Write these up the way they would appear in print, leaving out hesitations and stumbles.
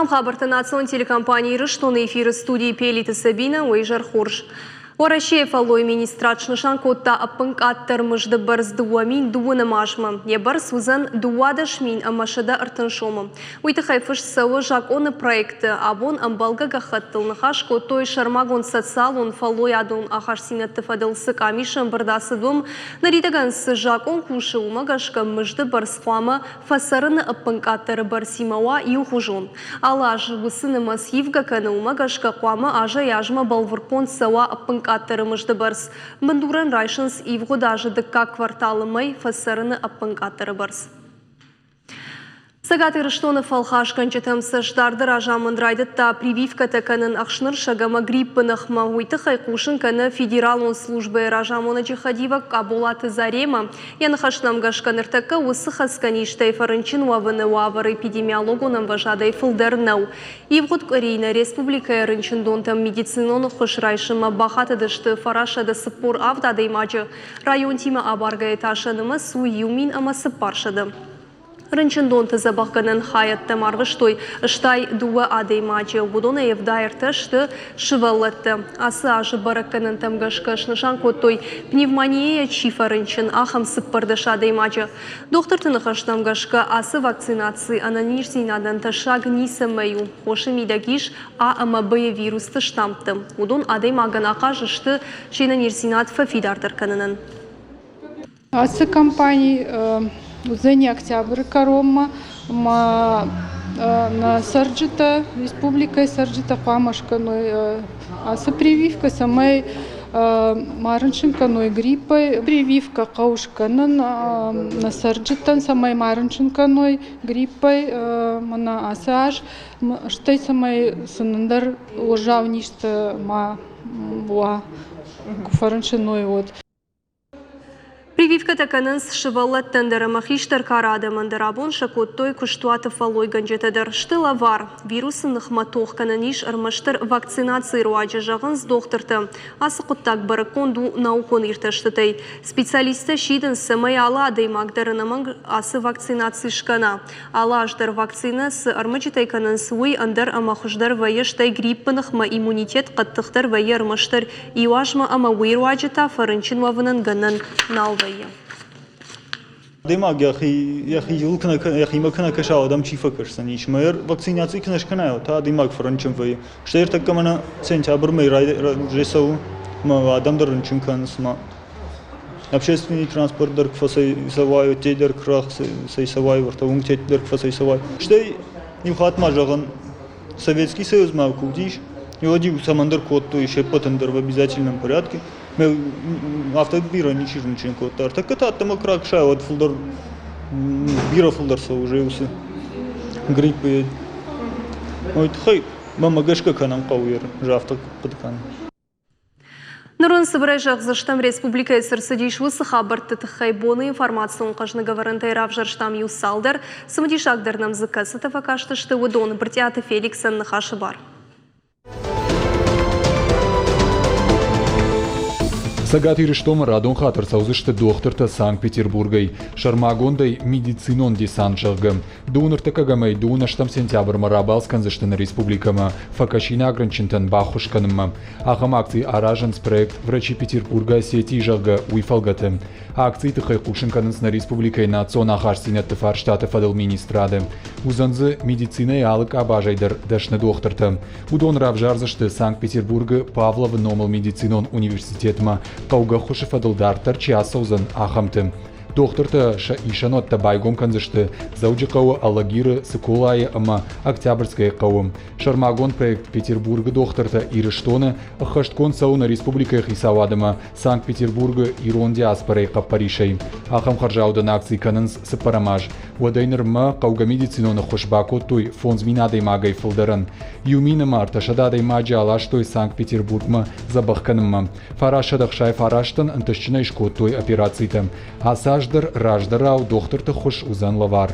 Ахам хабарты национ телекомпании Рыштон эфиры студии Пелиты Сабина Уэйжар Хорш. Орашев алой министрачны шанкотта аппынкаттар мыжды барс дуамин дуаны машма. Ебар сузан дуадаш мин амашада артыншома. Уйты хайфыш савы жаконы проекты абон амбалга гахаттылны хашко той шармагон социалон фалой адон ахарсинатты фадылсы камишын бардасы дом наритагансы жакон кушы умагашка мыжды барс хуама фасарыны аппынкаттары барсимауа юхужон. Алаш высыны масивга каны умагашка хуама ажа яжма балвыркон сава аппынкаттары Аттарымыжды барс. Мындуран райшынс ивго даже дыкка кварталы май фассарыны аппынкаттары барс. Сагаты Рыштоны фалхаш канчетам саждарды ражамындрайды та прививка таканын ақшныр шагама гриппынық мағуйты хайқушын каны федералон службы ражамоны джихадива кабулаты зарема. Яны хашнам гашканыртакка усы хаскаништай фарынчин уавыны уавыр эпидемиологуным важадай фылдарнау. Ивгуд Корейна республика рынчин донтам медициноны хышрайшыма бахатыдышты фарашады сыппор авдадай мачы. Район тима абарга эташанымы су юмин ама сыппаршады. Рынчындон тазабахганын хаятты марғыштой штай дуа адей мачы удона евдайыртышты шываллатты. Асы ажы баракканын тамгашкашны шанкоттой пневмония чифа рынчын ахам сыппардыш адей мачы. Доктортыны хаштамгашка асы вакцинации ананирсинадан ташаг нисамаю. Хоши мидагиш АМБ вирусты штампты. Удон адей маган ақажышты шенанирсинат фафидартырканынын. Асы компании Узени октябрь корома на Сарджита, республика Сарджита Памашканой, асы прививка самой марыншинканой гриппой, прививка каушканын на Сарджитан самой марыншинканой гриппой, мана асаж, штай самой сынындар ужавништы ма буа куфарыншиной вот. Прививка таканын шываллат тендера махиштар карады мандарабон шакоттой куштуаты фалой ганджетадыр. Штыла вар. Вирусынық матох кананиш армаштыр вакцинации руаджы жағын с докторты. Асы құттак бараконду наукон ирташтытай. Специалисты шидын сымай ала адай магдарынаман асы вакцинации шкана. Ала аждар вакцина с армачитай канан суй андар амахуждар вайыштай гриппынық ма иммунитет қаттықтар вайы армаштыр иуажма ама уйруаджыта фарынчин вавынын ганын налвы. Демаг яхи макна каша адам чи факерсан иш мер вакцинации кнаш канао та демаг франчен вай штер такамана сентябрь май ресау ма адам дорнчен кансма общественный транспорт дер кфасай савай тедер крах сай савай вартаун тедер кфасай савай штей нихат мажаган Советский Союз ма кудиш Йоди самандер код то еще потендер в обязательном порядке. Мы автобира ничего код. Так это там крак шай от фулдер бира фулдерса уже усы гриппы. Ой, хай мама гашка канам кауер жавтак подкан. Нұрын Сыбырайжақ заштам республика сырсыдиш высы хабарты тахайбоны информациян қажны говорантай равжарштам юсалдар, самадишагдар нам закасыта факаштышты удон бартиаты Феликсан нахашы бар. Сагаты Рыштома радон хатыр саузышты докторта Санкт-Петербургай. Шармагондай медицинон десанчылгы. Дунырты кагамай дунаштам сентябрь марабалскан заштына республикама. Факашина огранчинтан бахушканымма. Ахам акции аражанс проект врачи Петербурга сети жага уйфалгаты. Акции тыхай кушинканынс на республикай национ ахарсинет тыфар штаты фадыл министрады. Узанзы медицина и алык абажайдар дашны докторта. Удон равжарзышты Санкт-Петербурга Павлова номал медицинон университетма. Кауга хуши фадылдартар чиасаузан ахамты. Докторта ишанотта байгом канзышты зауджи кау алагиры сыкулайы ама октябрьская кауым. Шармагон проект Петербурга докторта Ирыштоны ахашткон сауна республикаях Исавадыма Санкт-Петербурга ирон диаспорай каппаришай. Ахам харжаудан акции канынс сыпарамаж. Уадайныр ма кауга медициноны хушбако той фонзминадай магай фылдарын. Юмина марта шададай маджа алаштой Санкт-Петербургма забахканымма. Фарашадах шай фараштан антышчина ишко той операцийтам. Асаждар раждарау докторты хуш узан лавар.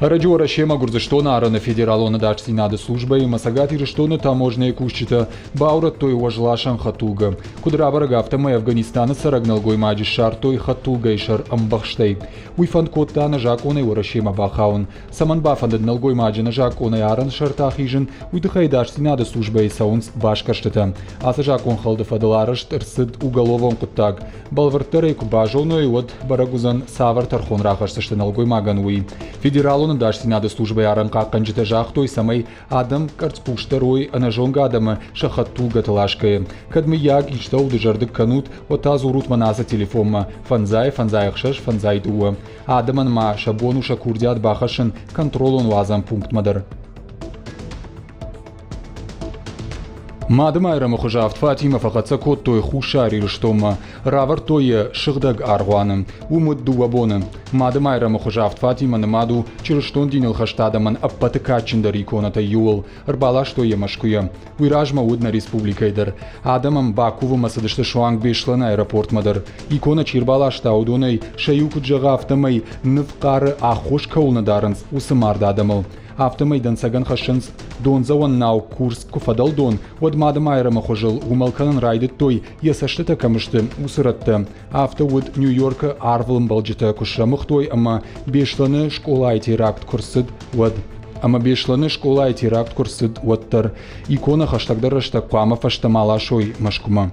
Ради Орашема Гурзаштона Арана Федералона Дачти Нада служба и Масагати Рештона таможня кущита Баура той важлашан хатуга. Кудрабара гафтама Афганистана сарагнал гоймаджи шар той хатуга и шар амбахштей. Уйфан котта на жаконе Орашема бахаун. Саман бафандад нал гоймаджи на жаконе Аран шарта хижин уйдахай Дачти Нада служба и саунс башкаштата. Аса жакон халда фадаларашт рсид уголовон куттаг. Балвартарей кубажоной от барагузан савар тархон рахашташта нал гоймаган уи. Федералона Дачти Нада служба и Аран каканджита жах той самай Адам карцпуштерой анажонга Адама шахатуга талашкая. Кадми яг и что удержардык канут от азурут манаса телефома. Фанзай ахшаш фанзай дуа. Адаман ма шабону шакурдят бахашын контролон вазам пункт мадар. Мадам айрама хужафт Фатима фахатса кот той хушари рштома. Равар той шыгдаг аргуаным. Умут дуабоным. Мадам айрама хужафт Фатима намаду чирштон динил хаштадаман аппатыкачиндар иконата юл. Рбалаш той машкуя. Уиражма удна республикайдар. Адамам Бакуву масадышты шуанг бешлан аэропорт мадар. Икона чирбалаш таудонай шаюку джагафтамай нывкары ахош каулнадаранс усымарда адамал. Автомайдан саган хашынс донзаван нау курс куфадал дон от мадам айрама хожил умалканан райдет той ясаштыта камышты усыратты. Авто от Нью-Йорка арвылым балджита кушрамых той ама бешланы школа айти ракт курсыд от Ама бешланы школа айти ракт курсыд оттар. Икона хаштагдар рашта куама фаштамала шой машкума.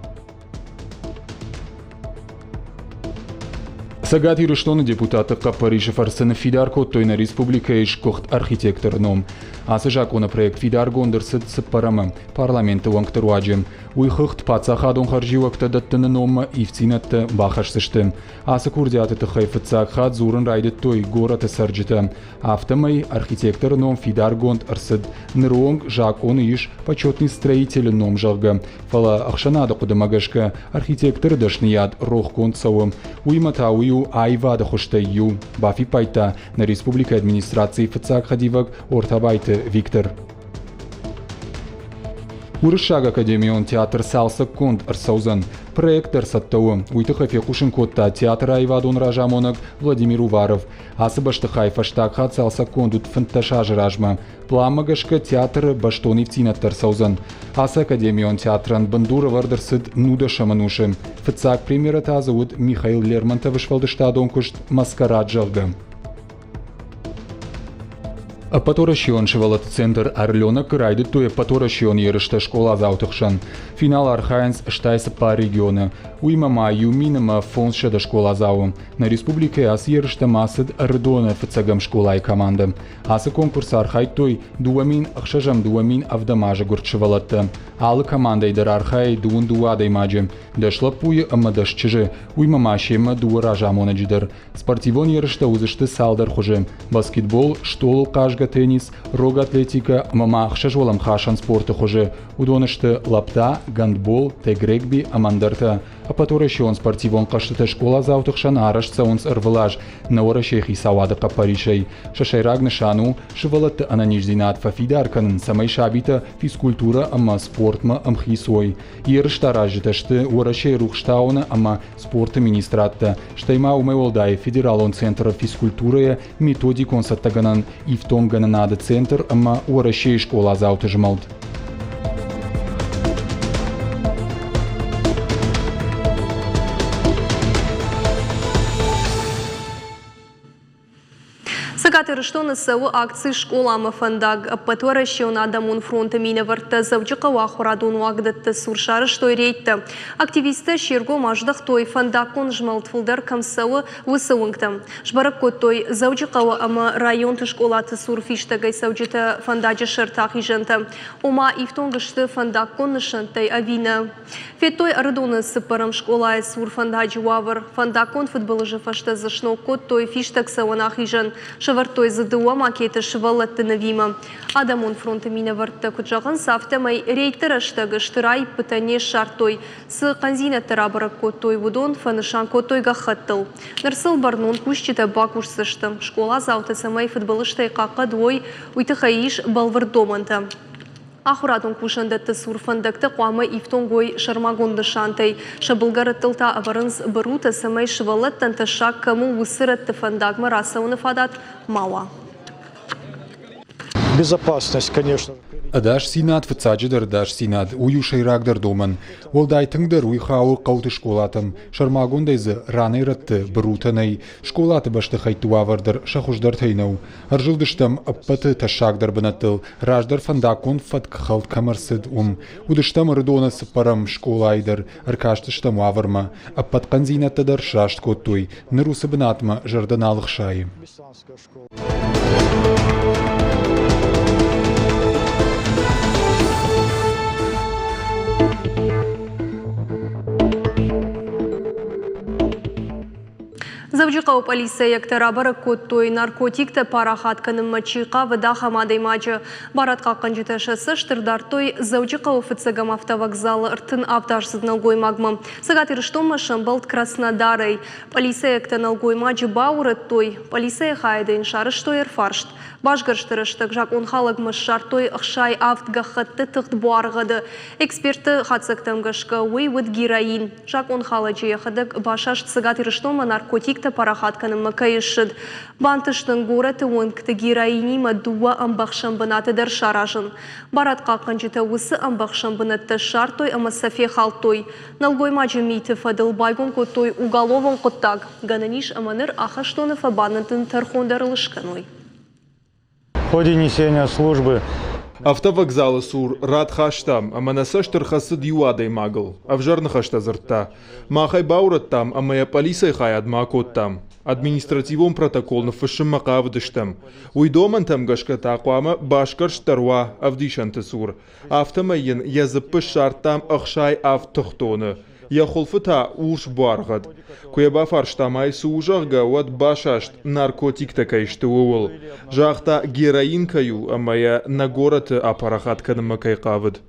Сагати Рештона депутата Парижа Фарсена Фидарко той на республика иш кохт архитектор ном. Аса жакона проект Фидар гондерсет сепарама парламента уангтаруаджем. Уйхахт пацахадон харживакта даттана нома ивцинатта бахашсышты. Аса курдиатата хайфацак хад зуран райдет той гората сарджита. Автомай архитектор ном Фидар гонд арсед. Неронг жакон иш почетный строитель ном жалга. Фала ахшанада кудамагашка архитектор дашнияд рох концавым. Уйматаую айвада хоштайю. Бафи пайта на республика администрации фацак хадивак ортабайте Виктор. Урышаг академион театр салса конд арсаузан. Проект арсаттауы. Уйтыхафе кушын котта театр айвадон ражамонак Владимир Уваров. Асы баштыхай фаштак хат салса кондут фанташаж ражма. Пламагашка театр баштони вцинат арсаузан. Асы академион театран бандура вардерсыд нуда шамануши. Фацак премьера тазавут Михаил Лермонтов швалдыштадон кушт маскарад жалга. А Паторашион шевалат центр Орленок райдет туе Паторашион ерышта школа заутыхшан. Финал архаенс штайса по региона. Уймама юминама фонша да школа зау. На республике ас ерышта масад Ардона фцагам школа и команда. Асы конкурс архай той дуамин ахшажам дуамин авдамажа гурчевалатта. Алы команда идар архай дуун дуада имаджи. Дашла пуя ама дашчыжы. Уймама шема дуа ражамона джидар. Спортивон ерышта узышты салдар хуже. Баскетбол, штол кажга теннис, рога атлетика, мама ахшажолам хашан спорта хуже. Удонышты лапта, гандбол, тегрегби, амандарта. А Паторашион спортивон каштыта школа заутыхшан арашца онс ырвылаж. На орашехи савада капаришей. Шашайраг нышану, шывалатты ананиждинат фафидарканын самай шабита физкультура ама спортма амхисой. Ерышта ражиташты орашей рухштауна ама спорта министратта. Штайма умеволдай федералон центра физкультурая методикон саттаганан и в том гананада центр ама орашей школа заутыжмалд. Сагаты Рештона савы акции школама фандаг Паторашион Адамун фронта минаварта завджикава хурадун вагдатты суршары штой рейтті. Активисты шерго маждық той фандакон жмалтфылдар камсавы высылыңтым. Жбарып кот той завджикава ама районты школаты сурфиштагай савджита фандаджи шыртақ ижынты. Ома ифтонгышты фандакон нышынтай авина. Феттой ардуны сыпарым школай сур фандаджи вавр. Фандакон футболыжы фашта зашно кот той фиштаг саванах ижын. Шавартой задуа макеты шывалатты навима. Адамон фронта минаварта куджаган сафтамай рейтырыштагы штырай пытане шартой. Сы канзина тарабара коттой вудон фанышан коттой гахаттыл. Нарсыл барнон кущита бакуш сыштым. Школа зауты самай футболыштай қаққа двой уйтыхаиш балвардоманта. Ахуратон кушандатты сурфандакты қуамы ифтонгой шармагонды шантай. Шабылгары тылта аварынс барута самай шывалаттан ташак кому высыратты фандагма расауны фадат мауа. безопасность, конечно. Адаш синат фцаджидер даш синат уюшей рагдер доман. Волдайтыңдер уйхау қауты школатым. Шармагондайзы раны ратты брутанай. Школаты башты хайтуавардыр шахуждар тайнау. Аржилдыштам аппаты ташагдыр бынатыл. Раждар фандакон фатк халт камарсыд Удыштам рдона сыпарам школайдыр. Аркаштыштам аварма. Аппаткан зинаттадар шашт коттуй. Нырусы бынатма жарданалых шайы. Завжди поліція, як тарабара коттой наркотикті парахатканың мачиқа вада хамадай мачы. Баратқа қанжеташысы штырдартой завжди офицегам автовокзалы ұртын авташсыз налгой магмы. Сагат ирштома шамбалт Краснодарой. Полиция як налгой мачы бауры той. Полиция хайдын шарыштой ерфаршт. Башгырштырыштық жак онхалығмыз шартой ұқшай автгахатты тұқт буарғыды. Эксперті қатсықтым ғышқы уй өт героин. Жак онхалы жиеқыдық башашт сагат ирштома наркотикті парахатканың макайышыд. Бантыштың ғораты онкті героини мадуа амбақшын бынаты дар шаражын. Баратқа қанжыта усы амбақшын бынатты шартой амасафе халтой. Налгой мачы мейті фадыл байгон коттой уголовын құттаг. Гананиш аманыр ахаштоны фабанытын тархондарылышканой. В ходе несения службы Автовокзалы сур рад хаштам, аманасаштыр хасыд юадай магл, авжарны хаштазыртта. Махай баураттам, амая полисай хай адмакоттам. Административон протоколны фышым мақавыдыштам. Уйдомантам гашка тақуама башкарштарва авдишанты сур. Автомайын языпы шарттам ақшай автохтоны. Я холфыта уж баргад. Куеба фарштамай сужарга вот башашт наркотик такайшты уол. Жахта героин каю, а моя на город апарахатканы макайкавыд.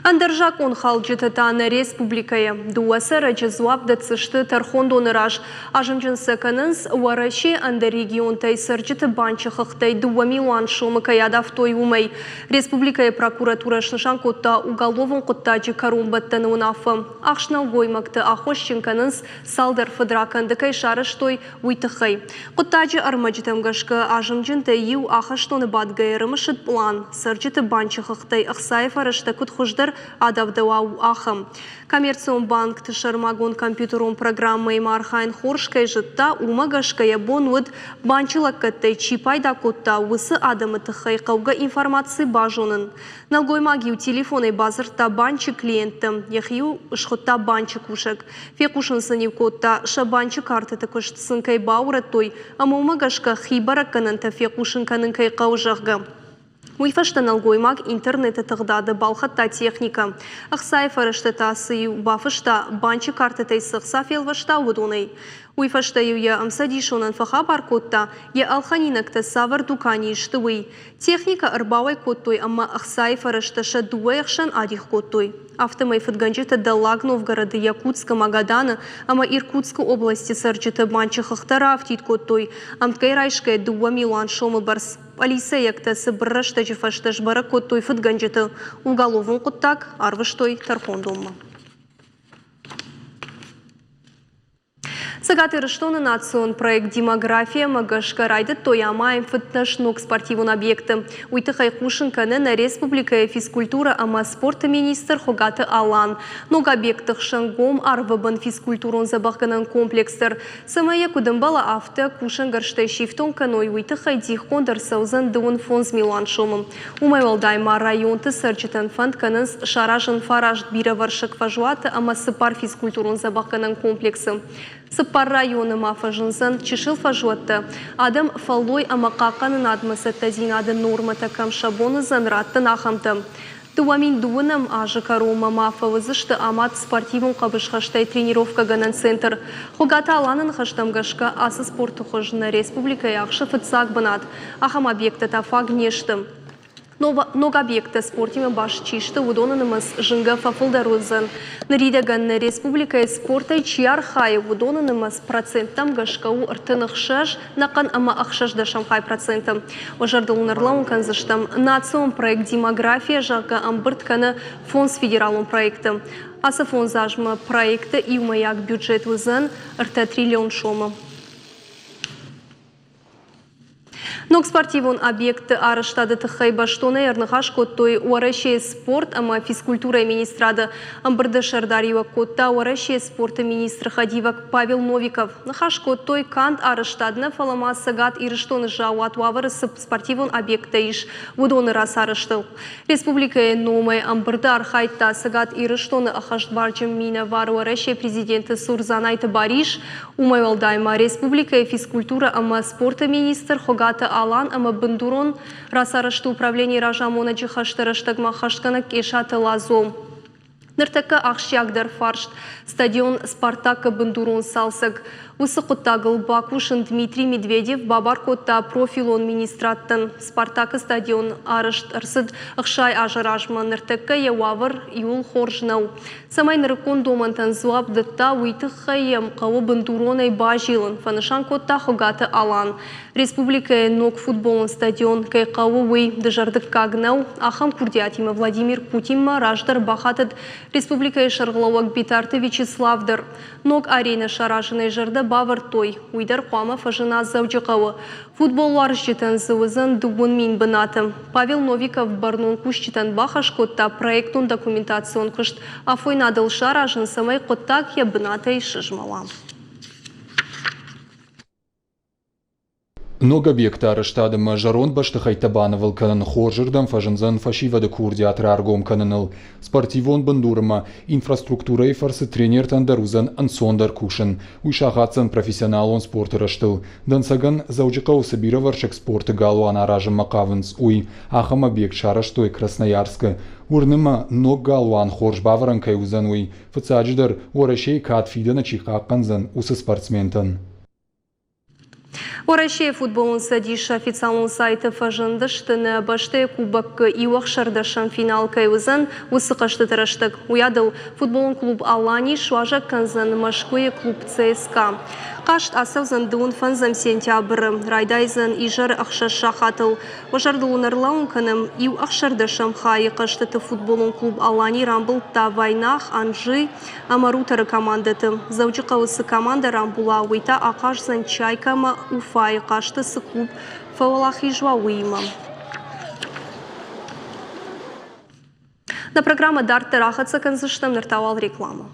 Андержак он халджитатаны республикая. Дуасы раджизуап дацышты тархондоны раж. Ажымжын саканынс уараши анда регионтай сырджиты банчахықтай 2 миллион шумы каядавтой умай. Республикая прокуратура шнышан котта уголовын коттаджи карумбаттаны унафы. Ахшнал гоймакты ахошчинканынс салдар фыдраканды кайшарыштой уйтықай. Коттаджи армаджитамгашка ажымжын тайю ахаштоны бадгайрымышыт план. Сырджиты банчахықтай ахсаев арышта хуждар адавдауау ахам. Коммерцион банк тышармагон компьютерон программы мархайн хоршкай жытта умагашкая бонуд банчылаккаттай чипайда котта усы адамы тыхай қауға информации бажонын. Налгоймагию телефоны базырта банчы клиенттым, яхию шхотта банчы кушак. Фекушын сынив котта шабанчы карты тыкышт сынкай баурат-той, ама умагашка хибаракканын та фекушынканын кай қаужағға. Уйфаштан алгоймак интернеты тығдады балхатта техника. Ақсайф арыштата сыю бафышта банчы картытай сықса фелвашта удонай. Уйфашта юя амсадишонан фаха баркотта я алханинакта савар дукани иштывый. Техника арбавай коттой, амма Ақсайф арышташа дуайхшан адих коттой. Автомай фатганджита Далаг Новгорода, Якутска, Магадана, ама Иркутской области сарджита банчы хахтара автит коттой. Амткай райшкая 2 миллион шомы барс. Полиция якта сыбрашта жифашташ бара коттой фатганджита. Уголовын коттак арвыштой тархондомма. Сагаты рыштоны национ проект демография магашка райды тоямаем фитнеш-нок спортивун объекты. Уйтыхай кушынканы на республика физкультура ама спорта министр хогаты алан. Ног объектых шангом арвабан физкультурон забахганан комплекстер. Самая кудымбала авто кушынгарштай шифтон каной уйтыхай дихкондар саузан дуын фонз милан шомым. Умайвалдайма районты сырчытан фанд канынс шаражын фаражд бира варшак фажуаты ама сыпар физкультурон забахганан комплексы. Сыпар районы мафажынсан чешил фажуатты. Адам фалой амақақанын адмысы тазинады нормата камшабоны занраттын ахамты. Туамин дуынам ажы карума мафавызышты амат спортивын қабышқаштай тренировка ганан центр. Хогата аланын хаштамгашка асы спорты хожына республика яқшы фытсак бынат. Ахам объекта тафаг нештым. Ног объекта спортима баш чишты удонанымыз жынга фафылдарузын. Наридаган республика спорта чияр хай удонанымыз проценттам гашкау ыртынық шаш нақан ама ақшаш дашам хай процентам. Ожардылынарлауын канзыштам национ проект демография жағы амбыртканы фонс федералун проекты. Асы фонзажмы проекты и умаяк бюджет вызын ырта триллион шомы. Ног спортивон объекты арыштады тыхай баштоны ернығаш коттой уарашей спорт, ама физкультура министрады амбырды шардарива котта уарашей спорта министр Хадивак Павел Новиков. Нахаш коттой кант арыштадны фалама сагат ирыштоны жауат уавыры спортивон объекты иш вудоны рас арыштыл. Республика номай амбырды архайтта сагат ирыштоны ахашт барчым мина вар уарашей президенты Сурзанайты Бариш, умайвалдайма республика физкультура ама спорта министр Хогата Алан ама Бендурон расарышты управление ражамона джихаштырыштыгма хаштгана кешаты лазом. Ныртака ахшягдар фаршт стадион Спартака Бендурон салсыг. Усықыттағыл Бакушын Дмитрий Медведев бабаркотта профилон министраттын. Спартака стадион арышт ырсыд ықшай ажыражма ныртака евавыр юл хоржнау. Самай нырыкон домантан зуап дытта уйтыққайым қауы Бендуронай бажилын. Фанышан котта Хогаты Алан. Республика ног футболын стадион кай қауы уй дыжардық кагнау. Ахам Курдиатима Владимир Путинма раждар бахатыд Республика Шарглауак Битарты Вячеславдар. Ног арена шаражыны жарды бавыр той. Уйдар қуама фажына заужықауы. Футбол варжетен зывызын дугун мин бынатым. Павел Новиков барнун кушчетен бахаш котта проектун документацион кышт. Афойнадыл шаражын самай коттак я бынатай шыжмала. Ног объекта арыштадым жарон баштыхай табанывал канын хоржырдам фажынзан фашивады курдиатр аргом каныныл. Спортивон бандурыма инфраструктура и фарсы тренер тандарузан ансондар кушын. Уйшахатсан профессионал он спорты раштыл. Дансаган заужикау собироваршек спорты галуан аражым макавынс уй. Ахам объект шараштой Красноярска. Урныма ног галуан хорж баваран кайузан уй. Фацадждар уарашей катфида на чихакканзан усы спортсментан. Уарашей футболын садиш официалын сайты фажындыштыны башты кубак иуақшардашан финал кайвызан усықашты тырыштык. Уядыл футболын клуб Алани шуажак канзан Машкуе клуб ЦСКА. Қашт асавзан дуын фанзам сентябры. Райдайзан ижар ақшаш шахатыл. Ожардылын ырлауын каным иуақшардашан хайы қаштыты футболын клуб Алани рамбыл та вайнах Анжи Амарутары командаты. Заучықауысы команда рамбула уйта ақашзан Чайкама Уфай қаштысы клуб фауалахи жуа уйма. На программа Дарты Рахатса конзыштам нартавал реклама.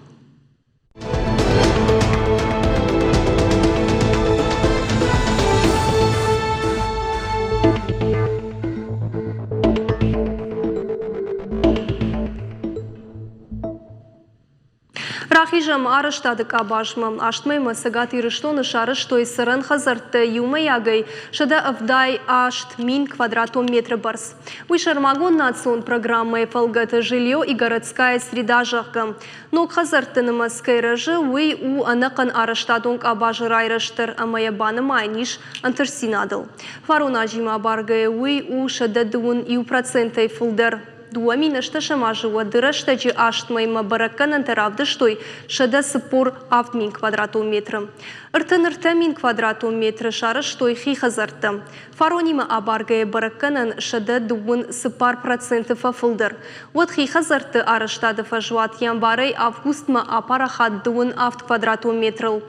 Рахижам арыштады кабашмам, аштмайма сагат ирыштоны шарыштой сырын хазарты юмаягай, шада авдай ашт мин квадратом метра барс. Вышармагон национ программой фалгата жилье и городская среда жахка. Но хазарты на маской рожи вы у анакан арыштадон кабажы райраштыр, а моя бана майниш антарсинадл. Фарунажима баргая вы у шада дуун и у процентай фулдер. Дуамина что шамажуа дырашта джи аштмайма бараканан таравдыштой шада сыпор автмин квадратом метра. Иртын мин квадратом метра шарыштой хихазарта. Фаронима абаргая бараканан шада дуун сыпар процентов афылдыр. Вот хихазарты араштады фажуат янбарай августма апарахат дуун авт квадратом метрал.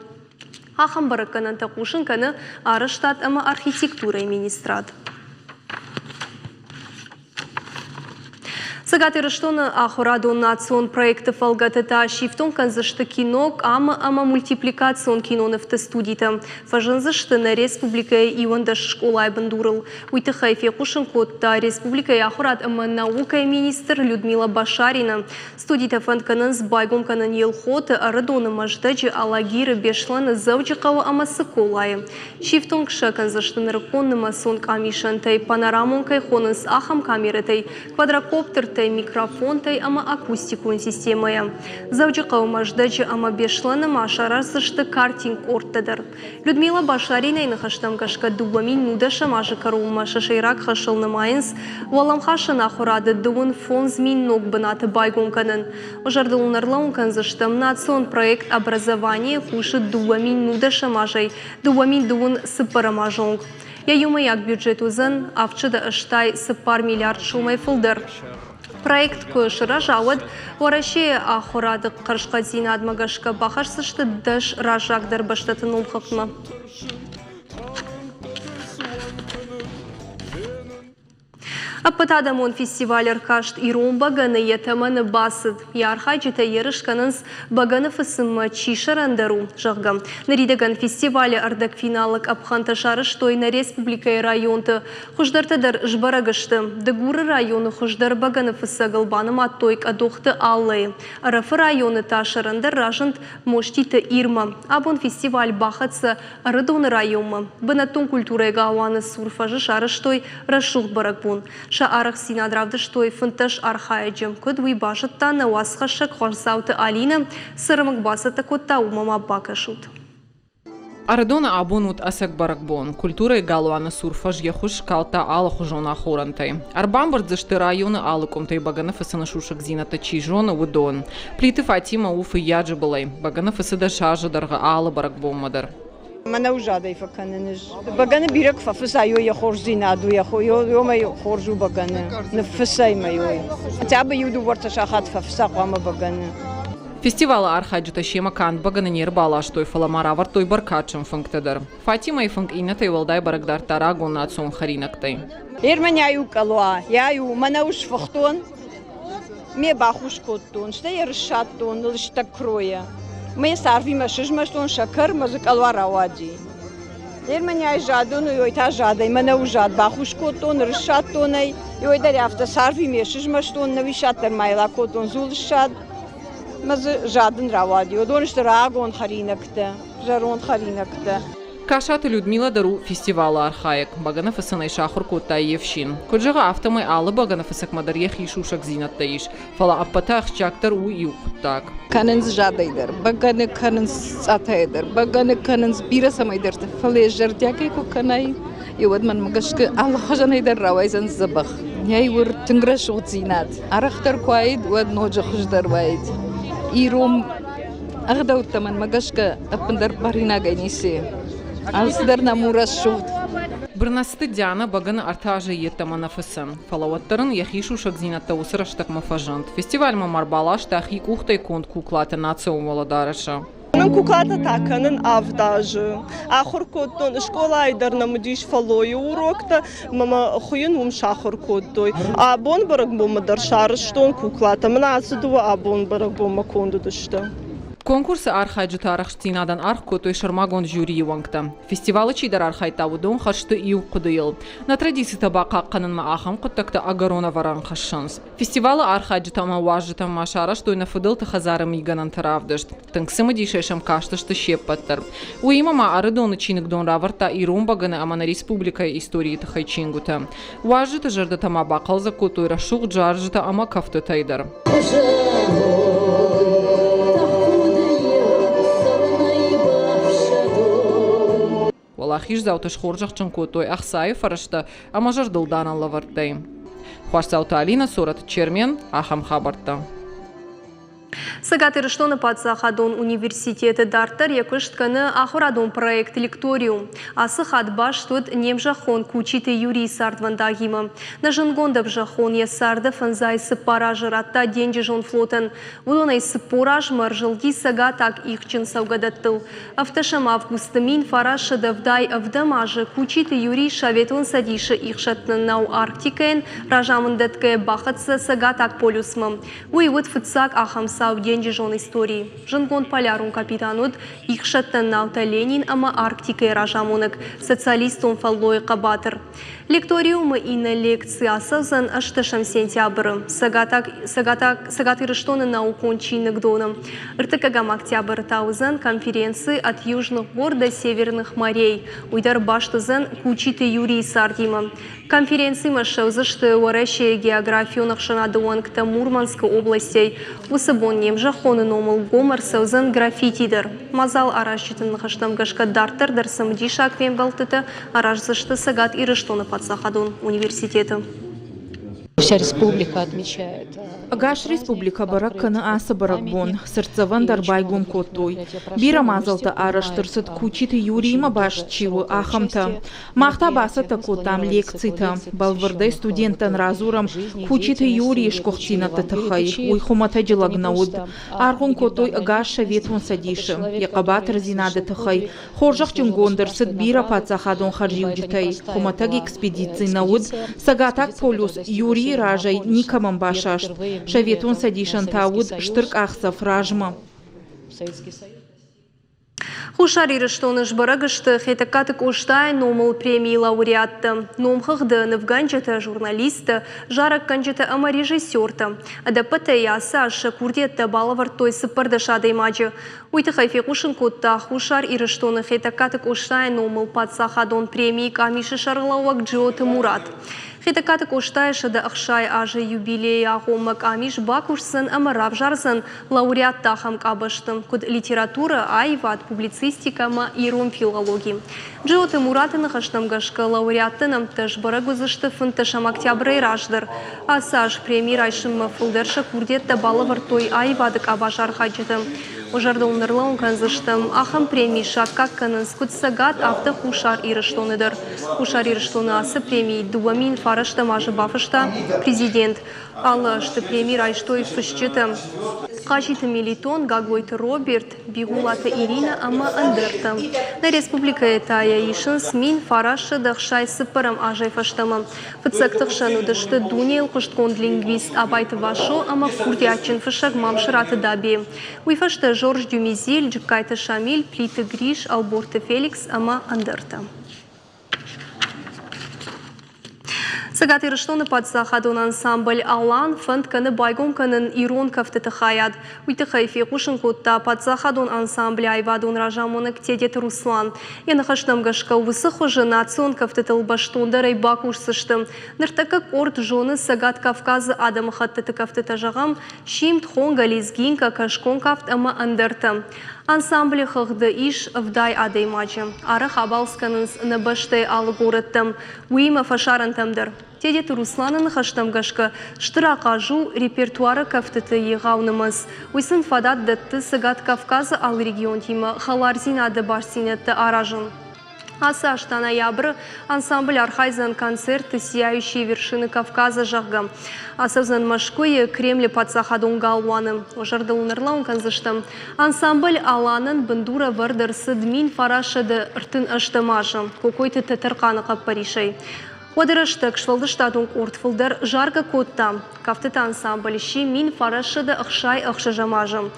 Ахам бараканан такушын каны араштад ама архитектура министрад. Сагаты рыштоны ахурадон национ проекты фалгатыта шифтон канзышты кинок ама мультипликацион киноны в студита. Фажынзышты на республика ионда школай бандурыл. Уйты хайфе кушын котта республика ахурад ама наука министр Людмила Башарина. Студита фанканын с байгом канын елхоты арадоны маждаджи алагиры бешланы завджикава ама сыколай. Шифтон кша канзышты нарыконны масон камишантай панорамон кайхонын с ахам камератай квадрокоптер микрофонтай ама акустикун системая. Завджикау маждачи ама бешланы машаразышты картинг ортадар. Людмила Башарина инахаштам кашка дубамин нудаша мажы карума шашайрак хашылны майынс, валам хашын ахурады дуын фон змин ног бынаты байгон канын. Ожардылын арлаун канзыштам национ проект образования кушы дубамин нудаша мажай, дубамин дуын сыпара мажонг. Я юмаяк бюджет узын, авчыда ыштай сыпар миллиард шумай фылдыр. Проект көшіра жауыд, ораши ахурады қыршқа зина адмагашқа бақарсышты даш ражагдар баштатын ұлқықма. Аппатадамон фестивалер кашт ирон баганы етаманы басыд. Ярхай жіті ерішканынс баганы фысымы чишарандару жағгам. Наридаган фестивалі ардак финалык апханта шарыш тойна республикай районты. Хуждартадар жбарагышты. Дегуры районы хуждар баганы фысагылбаным аттойк адоқты аллай. Арафы районы ташарандар ражынт моштиты ирма. Абон фестиваль бахатсы арыдоны районмы. Бынаттон культурай гауаны сурфажы шарыш той рашух баракбун. Шаарах синадравды штой фынташ архаеджем. Кодвый башытта на уасхашак хорсауты Алина сырымык басыты котта умама бакашут. Арадона абонут асак баракбон. Культура и галуана сурфаж яхуш калта ала хужона хорантай. Арбамбард зашты районы алы комтай баганы фасана шушак зината чижона выдон. Плиты Фатима уфы яджи балай. Баганы фасада шажа дарга ала баракбон мадар. Мана ужадай факаныныш. Баганы бирак фафсайо я хорзинаду я хойо май хоржу баганы. Нафсай майой. Таба юду варташахат фафсақама баганы. Фестивал архаджута шема канд баганы нер балаштой фаламара вартой баркачым функтадар. Фатима и функ ината и валдай барагдар тарагу нацун харинактай. Ерманяю калуа, яю мана уж фахтон. Ме бахуш коттон, что я решаттон, лишь так кроя. Мы сарвим шижмаштон шакар мазык алваравади. Ерманяй жадон и та жадай мана ужад бахуш коттон решаттонай и ой даряфта сарвим шижмаштон навишаттер майла коттон зулшад. Маз жаден равади, одоншт рагон харинакта, жарон харинакта. Кашаты Людмила дару фестивала архаек. Баганы фасанай шахур коттай евшин. Коджага автомай алы баганы фасак мадар яхи шушак зинаттаиш. Фала аппатах чактар у юхтак. Канынс жадайдар, баганы канынс атайдар, баганы канынс бира самайдар. Фале жардяки куканай. И вот ман магашка Аллах жанайдар равайзан забах. Яй ур тынграш зинат. Арахтар куайд уад ноджа хуждар вайд. Иром агдауттаман магашка апандар барина гайниси. Алсдар намурас шут. Брнасты Диана баганы артажа еттамана фасан. Фалаваттарын яхишу шакзинатта усыраштак мафажант. Фестиваль мамарбалаш тахи кухтай конт куклата нацио молодараша. Мен куклата таканын авдажы. Ахыр коттон школа айдарна мудиш фалою урокта, мама хуйын ум шахыр коттой. Абон барак бомадар шарыштон куклата. Мына асыдуа абон барак бома конду дышта. Конкурсы архайджута архштинадан арх котой шармагон жюри ювангта. Фестивалы чидар архайтавудон хашты иу кудыйл. На традиции табака канын ма ахам коттакта агарона варан хашанс. Фестивалы архайджута ма важжута ма шараш той нафыдыл тахазары миганан таравдышт. Тынксымы дишешем каштышты шеппаттар. Уима ма арыдоны чиныгдон раварта и ромбаганы амана республика истории тахайчингута. Важжута жардата ма бақалза котой рашук джаржута ама кафты тайдар. Валахиш зауташ хоржахчын котой ахсай фарашта амажар дылданан лавартай. Хуашсаута Алина Сорат Чермен ахам хабарта. Сагатыр что на Пацахадон университеты дартар якыштканы ахурадон проект лекториум. Асы хадбаш тут немжахон кучиты Юрий Сардвандагима. На жангондав жахон ясарда фанзай сыпаражыр атта деньги жон флотен. Удонай сыпораж маржылги сагатак ихчин саугадаттыл. Авташам августамин фараша давдай авдамажы кучиты Юрий шаветон садиши ихшатны нау Арктикаен ражамындатке бахатса сагатак полюсмам. Уйвуд фыцак ахамса деньги жон истории. Жангон полярун капитанут их шаттан наута Ленин ама Арктика ражамунок социалистом фаллой кабатыр. Лекториумы и на лекции осознан ашташам сентябрь. Сагатыр штоны наукончинок доном. Иртыкагам октябрь таузан конференции от южных гор до северных морей. Уйдар баштазан кучиты Юрий Сардима. Конференции машаузашты уаращие географию нахшанадуанкта Мурманской областей. Усабон немжахоны номал гомар саузан граффитидер. Мазал арашчитын нахаштам гашка дартер дарсамди шаквен балтыта арашзашты сагат ирыштоны Пацахадон университеты. Вся республика отмечает. Агаш республика баракканы асы баракбон, сырцаван дарбайгун коттуй. Бира мазалта араштырсыт кучиты юрима башчивы ахамта. Махта басата коттам лекцита. Балвардай студенттан разурам кучиты юрий шкохтината тахай. Уйхумата джилагнауд. Аргун коттой агаша ветвун садиши. Якабат разинада тахай. Хоржах чунгондырсыт бира пацахадон харжиуджитай. Хуматаг экспедиции науд. Сагатак полюс юрий ражай никамам башашт. Шаветун садишан тауд штырк ахсав ражма. Хушар ирыштоныш барагышты хетакатык уштай номал премии лауреатты. Номхыхды навганчата журналисты, жарак канчата ама режиссерты. Адапыта яса ашы курдетті балавар той сыпырды шадаймаджы. Уйты хайфе кушын котта хушар ирыштоны хетакатык уштай номал падсахадон премии камиши шарылауак Джиоты Мурат. Хетакатык уштайшы да ақшай ажы юбилей ағомак амиш бакушсын амарав жарсын лауреат тахам кабыштым. Куд литература, айват, публицистика ма иром филологии. Джиоты Муратыны хаштамгашка лауреаттыным тыш барагузышты фынтышам октябры раждыр. Асаж премий райшым фылдыршы курдетті балывар той айвадык абашар хаджытым. Ожарды унырлауын канзыштым. Ахам премий шаккак канын скутсагат авты хушар ирыштоныдыр. Хушар ирыштоны асы премий дуамин фарышты мажы бафышта президент. Алышты премий райштой фышчытым. Качиты Мелитон, Гагойты Роберт, Бигулаты Ирина, ама андыртым. На республика Этая ишын смин фарашы дықшай сыпырым ажай фаштымым. Фыцактықшын удышты дунел кыштконд лингвист абайты вашо, ама курдячын фышак мамшыраты даби. Уйфашты Жорж Дюмизель, Джиккайты Шамиль, Плиты Гриш, Алборты Феликс, ама андыртым. Сагат ирыштоны падсахадон ансамбль Алан фонд каны байгон канын ирон кафтыты хаяд. Уйты хайфе кушын котта падсахадон ансамбль айвадон ражамоны ктедет Руслан. Яны хаштамгашка увысы хожы национ кафтыты лбаштонда райбак ушсыштым. Ныртака корт жоны Сагат Кавказы адамы хаттыты кафтыты жағам шимт хонга лезгинка кашкон кафт ама андыртым. Ансамблі хыгды иш вдай адаймачы. Ары хабалсканынс набаштай алы горыттым. Уйма фашарантымдыр. Тедет Русланын хаштамгашка штырақажу репертуары кафтыты еғаунымыз. Уйсын фадат датты Сагат Кавказы ал регион тима халарзин ады барсинетті аражын. Аса ашта ноябрь ансамбль архайзан концерты «Сияющие вершины Кавказа» жағгам. Асавзан Машкой Кремль падсахадон галуаным. Ожарды унырлаун канзыштым. Ансамбль Аланын бындура вардырсы дмин фарашады ыртын аштамажым. Кокойты татарқаны қаппаришай. Одырышты кшвалдыштадун ортфылдар жарга котта. Кафтыты ансамбль ши мин фарашады ықшай ықшажамажым.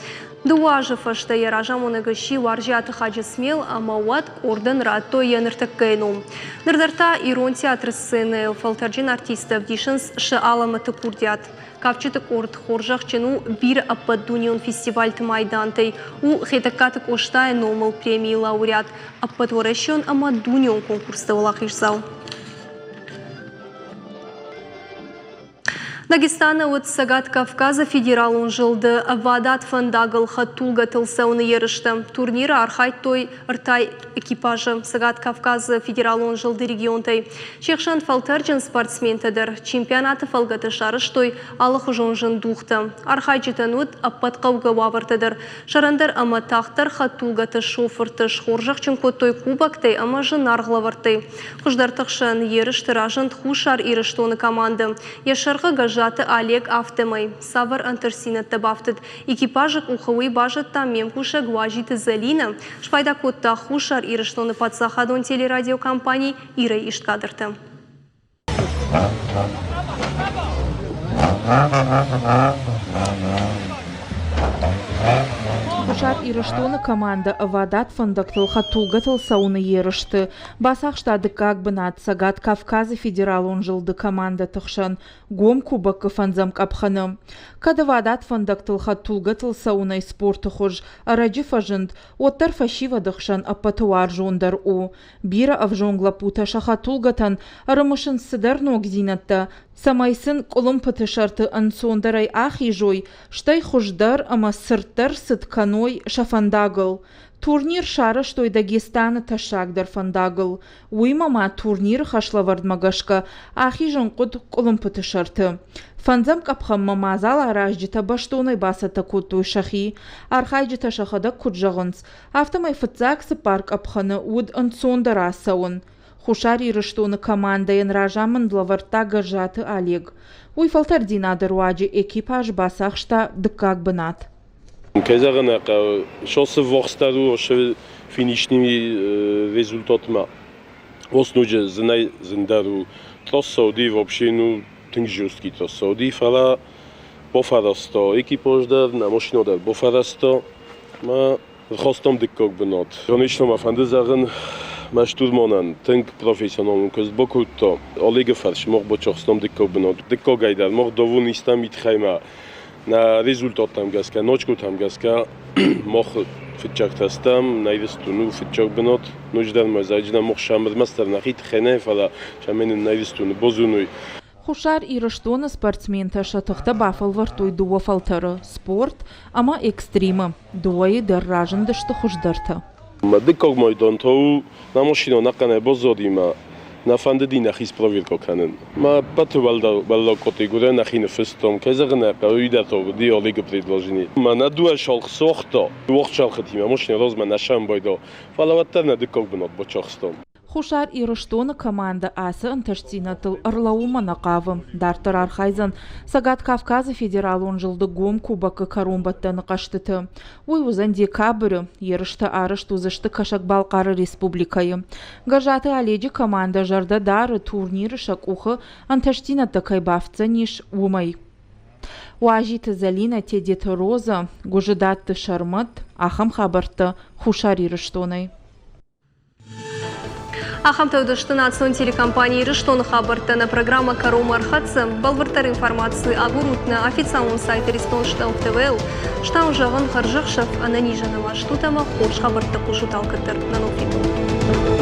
Дуажы фашта яражам онығыши варжаты хаджы смел, амауат орден ратто яныртық кайну. Нырдарта ирон театр сцены фалтарджин артистов дишынс шы аламыты курдят. Кавчытык орд хоржақ чыну бир аппад дунион фестивальты майдантай. У хетакатык оштай номал премии лауреат. Аппад варащен ама дунион конкурста олақ ишзал. Дагестаны от Сагат Кавказа федерал он жылды. Вадат фандагыл хаттулга тылсауны ерышты. Турниры архайт той ыртай экипажы. Сагат Кавказа федерал он жылды регионтай. Чекшан фалтарджин спортсментадыр. Чемпионаты фалгаты шарыш той алық жонжын духты. Архайджитан от аппатқауға вавыртадыр. Шарандар ама тақтар хаттулгаты шофырты. Шхоржақчын коттой кубактай ама жын арғлавыртай. Құждартықшын ерішті ражын хушар еріштоны команды. Яшарға гажа Олег Автомай. Савар Антарсинатта бафтыд. Экипажык ухауи бажытта мемкуша гуажиты Залина. Шпайда котта хушар ирыштоны падсахадон телерадиокомпаний Ира Ишткадырты. Хушар ирыштоны команда Вадат фандактыл хаттулгатыл сауны ерышты. Басақ штады как бы над Сагат Кавказы федерал он жылды команда тұқшан гом кубакы фанзам капханым. Када Вадат фандактыл хаттулгатыл сауны спорты хож араджи фажынд оттар фашива дықшан аппатуар жондар о. Бира авжонгла путаша хаттулгатан арымышын сыдар ногзинатта. Самайсын колым пытышарты ансондарай ахи жой, штай хождар ама сырттар сыткано каной шафандагл. Турнир шара, что и Дагестана ташагдар фандагл. Уймама турнир хашлавардмагашка, ахи жанқуд кулымпыты шарты. Фанзам капхамма мазал аражжита баштоной басата кутуй шахи, архайжита шахада куджагынс. Автомай фыцаксы парк апханы уд анцонда расаун. Хушари рыштоны командаен ражамын длаварта гажаты Олег. Уй фалтардинадыр уаджи экипаж басахшта дыкак бынат. Кезагына шосы вохстару ошо финишными результатыма. Оснуже знай зиндару тросауди вообще тыңжурский тросауди фала бофарасто экипаждар на машинодар бофарасто ма хостом диккок бынат. Конечно ма фандызагын ма штурманан тынг профессионалн көз бокутто Олега фарш мог бочохстом диккок бынат. Диккок айдар мог довун истам итхайма. На результат там газка, ночку там газка, мох фитчак тастам, найдестуну фитчак бенот, нуждар мазаджна мох шамр мастер нахит хене фала шаменин найдестуну бозунуй. Хушар и рыштоны спортсмента шатыхта бафал вартуй дуа фалтары спорт, ама экстрима, дуаи дырражын дышты хуждарта. Дикок майдан тоу на машина накане бозодима. На фандеди нахис проверка канен. Ма пату балда категория нахина фестом. Кезагына уйдато ди Олега предложение. Ма на дуа шалх сохто. Вахт шалхтима машина розма нашам байда. Фалаваттар на дикок бнот бочахстом. Хушар и рыштоны команда асы анташтинатыл ырлаума нақавы. Дартыр архайзан Сагат Кавказы федералон жылды гом кубакы карумбаттаны қаштыты. Уй узан декабры ерышты арышт узышты Кашак Балқары республикайы. Гажаты Оледжи команда жарда дары турниры шакухы анташтинаты кайбавца ниш умай. Уажиты Залина тедеті роза, гужидатты шармат, ахам хабарты Хушар и рыштоной. Ахамтауды штынатсон телекомпании Рыштон хабартана программа Карома Архатсы, балвартар информации агурутна официальном сайте Рестон ТВЛ, штаун жағын харжықшав ананижанова штутама хош хабарты кушутал кытыр на новину.